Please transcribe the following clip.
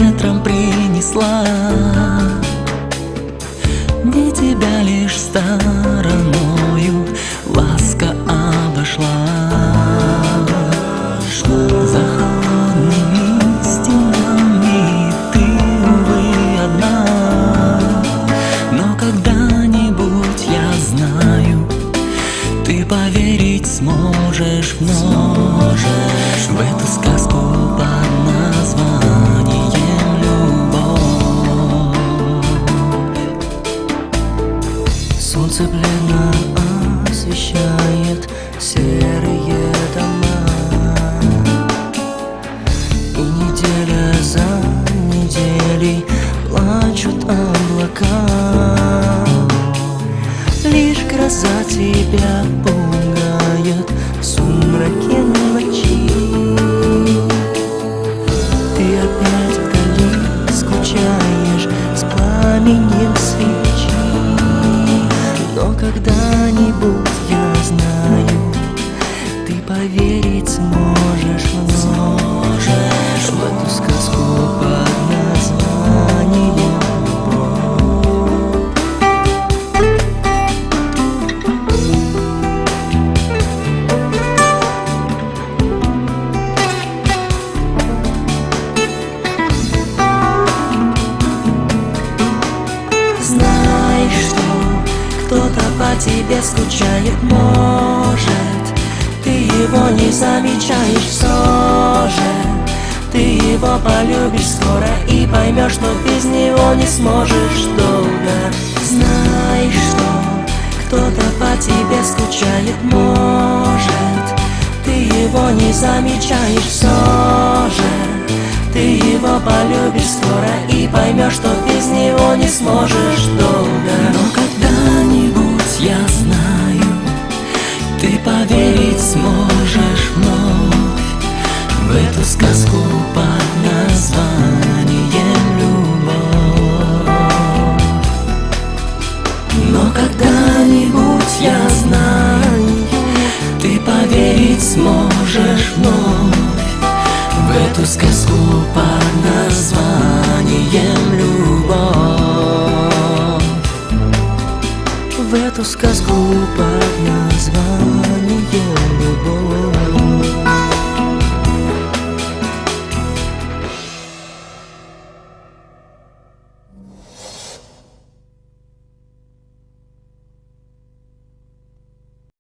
ветром принесла, где тебя лишь стороною ласка обошла. За холодными стенами ты, увы, одна, но когда-нибудь, я знаю, ты поверить сможешь вновь в эту сказку под названием любовь. Солнце бледно освещает серые дома, и неделя за неделей плачут облака. Лишь гроза тебя пугает в сумраке ночи. Ты опять вдали скучаешь с пламенем свечи, но когда-нибудь, я знаю, ты поверить сможешь вновь в эту сказку под названием любовь. Знай, что кто-то по тебе скучает, может, ты его не замечаешь, все же ты его полюбишь скоро и поймешь, что без него не сможешь долго. Знай, что кто-то по тебе скучает, может, ты его не замечаешь, все же ты его полюбишь скоро и поймешь, что без него не сможешь долго. Но когда-нибудь, я знаю, ты поверить сможешь вновь в эту сказку под названием любовь. Но когда-нибудь, я знаю, ты поверить сможешь вновь в эту сказку под названием любовь. В эту сказку под названием любовь.